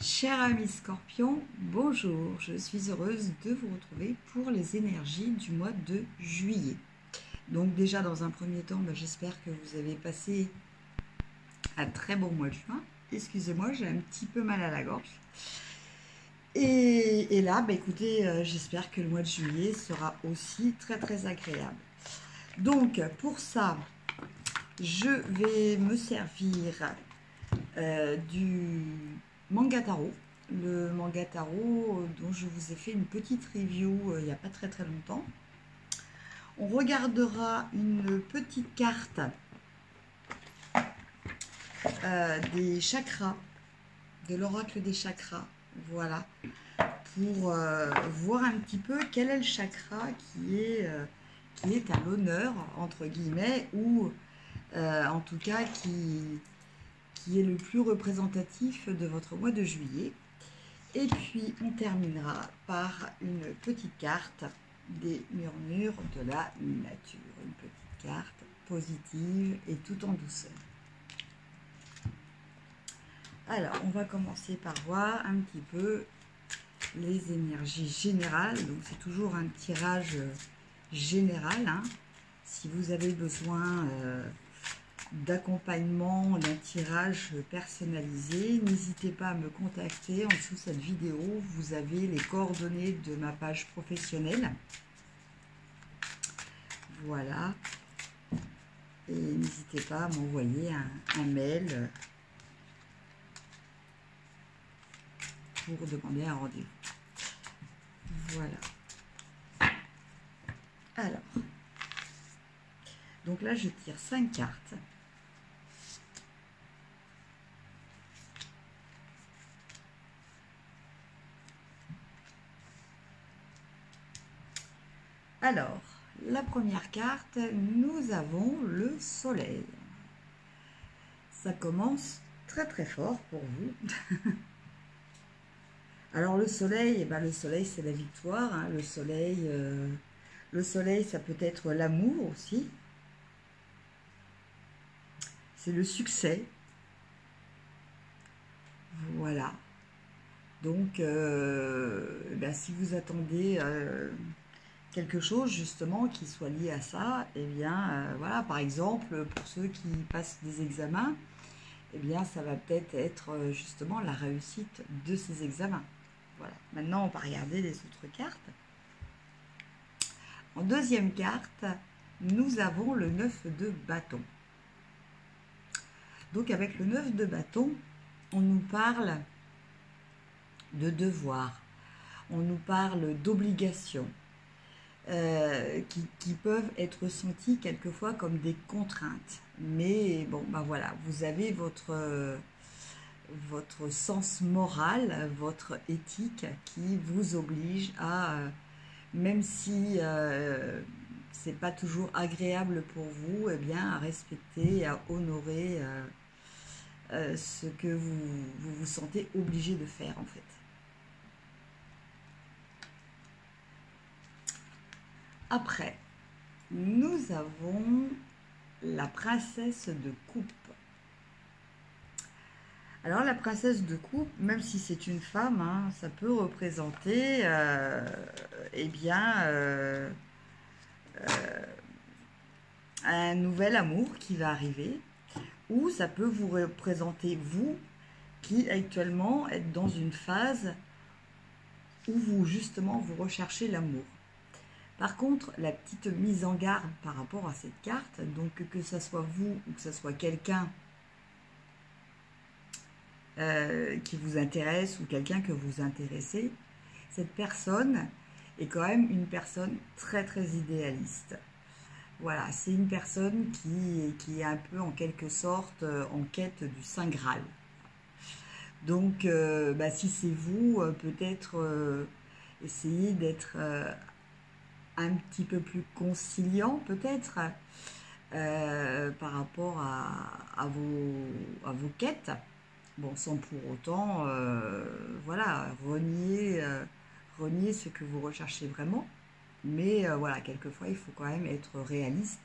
Cher ami Scorpion, bonjour, je suis heureuse de vous retrouver pour les énergies du mois de juillet. Donc déjà dans un premier temps, j'espère que vous avez passé un très bon mois de juin. Excusez-moi, j'ai un petit peu mal à la gorge. Et là, écoutez, j'espère que le mois de juillet sera aussi très agréable. Donc pour ça, je vais me servir du manga tarot. Le manga tarot dont je vous ai fait une petite review il n'y a pas très longtemps. On regardera une petite carte des chakras, de l'oracle des chakras, voilà, pour voir un petit peu quel est le chakra qui est à l'honneur, entre guillemets, ou en tout cas qui est le plus représentatif de votre mois de juillet. Et puis on terminera par une petite carte des murmures de la nature. Une petite carte positive et tout en douceur. Alors on va commencer par voir un petit peu les énergies générales. Donc c'est toujours un tirage général. Si vous avez besoin d'accompagnement, d'un tirage personnalisé, n'hésitez pas à me contacter. En dessous de cette vidéo, vous avez les coordonnées de ma page professionnelle. Voilà. Et n'hésitez pas à m'envoyer un mail pour demander un rendez-vous. Voilà. Alors, donc là, je tire 5 cartes. Alors, la première carte, nous avons le soleil. Ça commence très fort pour vous. Alors le soleil, le soleil c'est la victoire. Le soleil, ça peut être l'amour aussi. C'est le succès. Voilà. Donc, si vous attendez quelque chose justement qui soit lié à ça, voilà, par exemple, pour ceux qui passent des examens, ça va peut-être être justement la réussite de ces examens. Voilà. Maintenant, on va regarder les autres cartes. En deuxième carte, nous avons le 9 de bâton. Donc, avec le 9 de bâton, on nous parle de devoir, on nous parle d'obligations qui peuvent être senties quelquefois comme des contraintes. Mais bon, voilà, vous avez votre sens moral, votre éthique qui vous oblige à, même si c'est pas toujours agréable pour vous, à respecter et à honorer ce que vous sentez obligé de faire en fait. Après, nous avons la princesse de coupe. Alors la princesse de coupe, même si c'est une femme, ça peut représenter un nouvel amour qui va arriver, ou ça peut vous représenter vous qui actuellement êtes dans une phase où vous recherchez l'amour. Par contre, la petite mise en garde par rapport à cette carte, donc que ce soit vous ou que ce soit quelqu'un qui vous intéresse ou quelqu'un que vous intéressez, cette personne est quand même une personne très idéaliste. Voilà, c'est une personne qui est un peu en quelque sorte en quête du Saint Graal. Donc, si c'est vous, peut-être essayez d'être un petit peu plus conciliant, peut-être, par rapport à vos quêtes. Bon, sans pour autant, voilà, renier ce que vous recherchez vraiment. Mais voilà, quelquefois, il faut quand même être réaliste.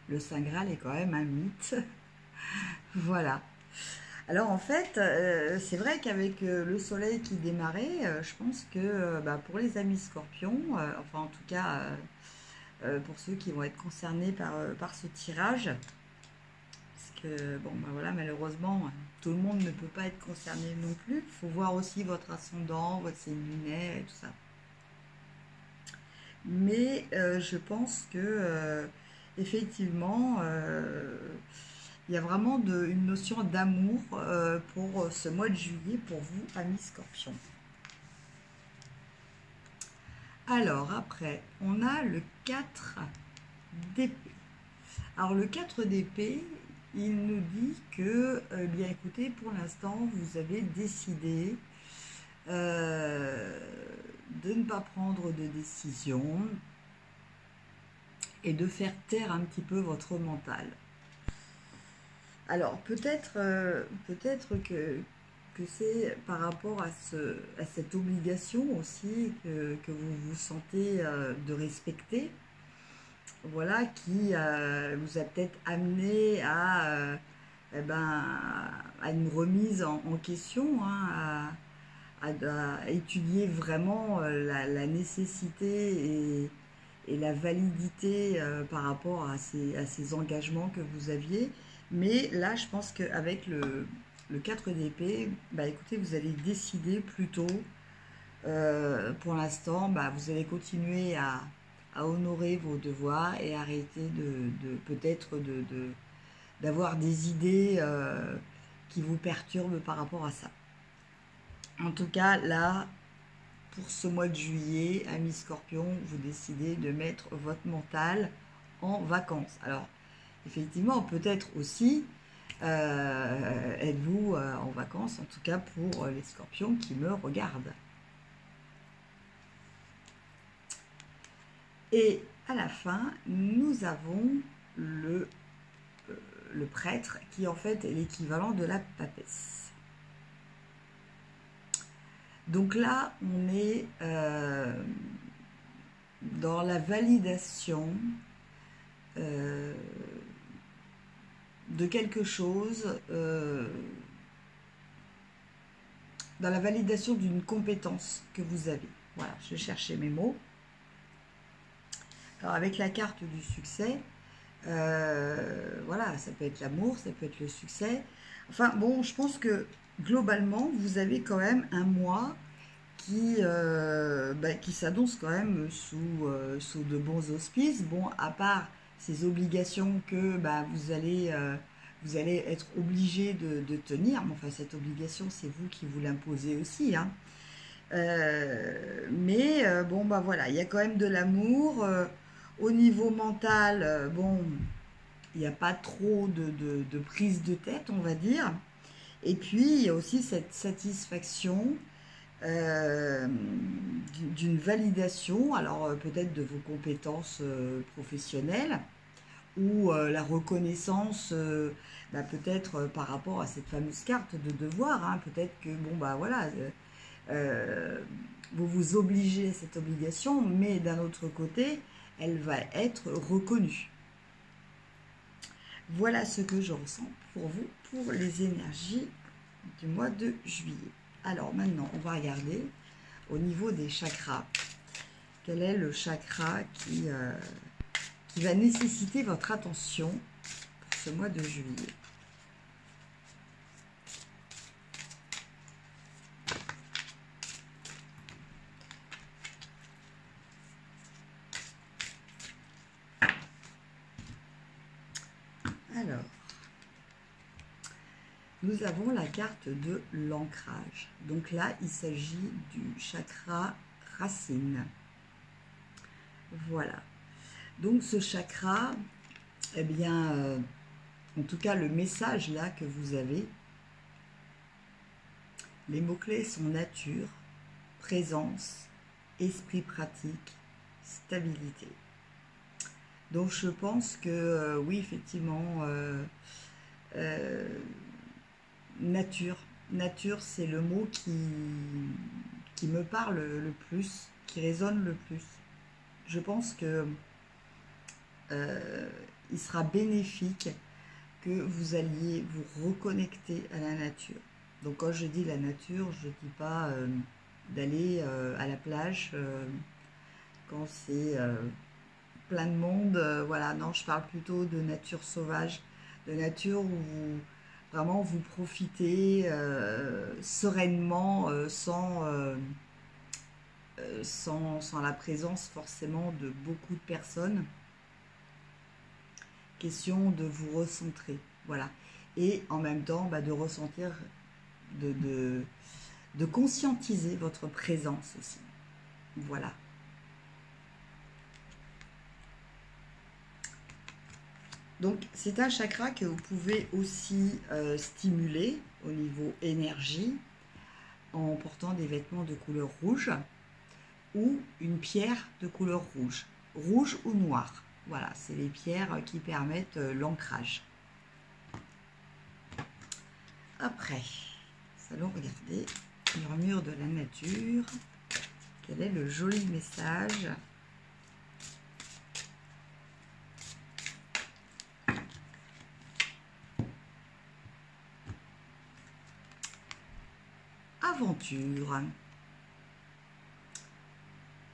Le Saint Graal est quand même un mythe. Voilà. Alors en fait, c'est vrai qu'avec le soleil qui démarrait, je pense que bah, pour les amis scorpions, enfin en tout cas pour ceux qui vont être concernés par ce tirage, parce que bon bah voilà, malheureusement, tout le monde ne peut pas être concerné non plus. Il faut voir aussi votre ascendant, votre signe lunaire et tout ça. Mais je pense que effectivement, il y a vraiment une notion d'amour pour ce mois de juillet pour vous, amis scorpions. Alors après, on a le 4 d'épée. Alors le 4 d'épée, il nous dit que, bien écoutez, pour l'instant, vous avez décidé de ne pas prendre de décision et de faire taire un petit peu votre mental. Alors peut-être que c'est par rapport à cette obligation aussi que vous vous sentez de respecter, voilà, qui vous a peut-être amené eh ben, à une remise en question, hein, à étudier vraiment la nécessité et la validité par rapport à ces engagements que vous aviez. Mais là, je pense qu'avec le 4 d'épée, bah, écoutez, vous allez décider plutôt, pour l'instant, bah, vous allez continuer à honorer vos devoirs et arrêter peut-être d'avoir des idées qui vous perturbent par rapport à ça. En tout cas, là, pour ce mois de juillet, amis scorpion, vous décidez de mettre votre mental en vacances. Alors, effectivement, peut-être aussi êtes-vous en vacances, en tout cas pour les scorpions qui me regardent. Et à la fin, nous avons le prêtre qui en fait est l'équivalent de la papesse. Donc là, on est dans la validation de quelque chose, dans la validation d'une compétence que vous avez. Voilà, je cherchais mes mots. Alors avec la carte du succès, voilà, ça peut être l'amour, ça peut être le succès. Enfin bon, je pense que globalement, vous avez quand même un mois qui s'annonce quand même sous de bons auspices. Bon, à part ces obligations que bah, vous allez être obligé de tenir, mais enfin cette obligation, c'est vous qui vous l'imposez aussi, hein. Mais bon, bah voilà, il y a quand même de l'amour. Au niveau mental, bon, il n'y a pas trop de prise de tête, on va dire. Et puis, il y a aussi cette satisfaction d'une validation, alors peut-être de vos compétences professionnelles ou la reconnaissance bah, peut-être par rapport à cette fameuse carte de devoir, hein, peut-être que bon bah voilà vous vous obligez à cette obligation, mais d'un autre côté elle va être reconnue. Voilà ce que je ressens pour vous pour les énergies du mois de juillet. Alors maintenant, on va regarder au niveau des chakras. Quel est le chakra qui va nécessiter votre attention pour ce mois de juillet? Alors, nous avons la carte de l'ancrage. Donc là, il s'agit du chakra racine. Voilà. Donc ce chakra, eh bien, en tout cas le message là que vous avez, les mots-clés sont nature, présence, esprit pratique, stabilité. Donc je pense que oui, effectivement, nature. Nature, c'est le mot qui me parle le plus, qui résonne le plus. Je pense que il sera bénéfique que vous alliez vous reconnecter à la nature. Donc quand je dis la nature, je ne dis pas d'aller à la plage quand c'est plein de monde. Voilà, non, je parle plutôt de nature sauvage, de nature où vraiment vous profitez sereinement sans la présence forcément de beaucoup de personnes. Question de vous recentrer, voilà. Et en même temps, de ressentir, de conscientiser votre présence aussi. Voilà. Donc, c'est un chakra que vous pouvez aussi stimuler au niveau énergie en portant des vêtements de couleur rouge ou une pierre de couleur rouge, rouge ou noir. Voilà, c'est les pierres qui permettent l'ancrage. Après, nous allons regarder murmure de la nature. Quel est le joli message ? Aventure.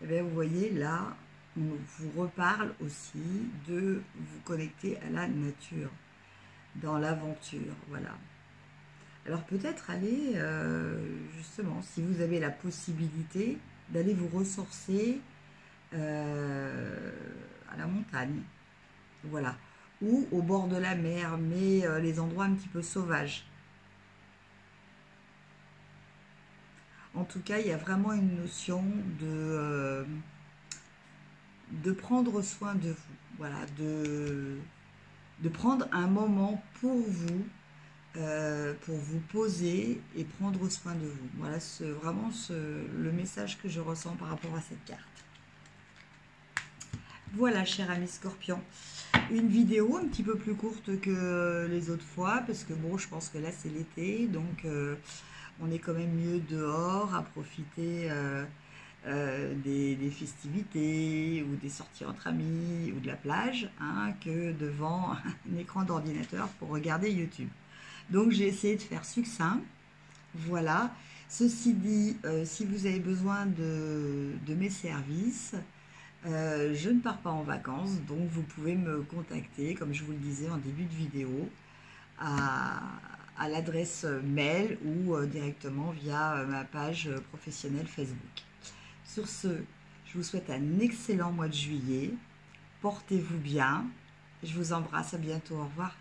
Et bien, vous voyez là, on vous reparle aussi de vous connecter à la nature, dans l'aventure, voilà. Alors peut-être aller, justement, si vous avez la possibilité, d'aller vous ressourcer à la montagne, voilà, ou au bord de la mer, mais les endroits un petit peu sauvages. En tout cas, il y a vraiment une notion de prendre soin de vous, voilà, de prendre un moment pour vous poser et prendre soin de vous. Voilà, c'est vraiment le message que je ressens par rapport à cette carte. Voilà, cher ami Scorpion, une vidéo un petit peu plus courte que les autres fois, parce que bon, je pense que là c'est l'été, donc on est quand même mieux dehors à profiter des festivités ou des sorties entre amis ou de la plage, hein, que devant un écran d'ordinateur pour regarder YouTube. Donc j'ai essayé de faire succinct, voilà. Ceci dit, si vous avez besoin de mes services, je ne pars pas en vacances, donc vous pouvez me contacter, comme je vous le disais en début de vidéo, à l'adresse mail ou directement via ma page professionnelle Facebook. Sur ce, je vous souhaite un excellent mois de juillet. Portez-vous bien. Je vous embrasse. À bientôt. Au revoir.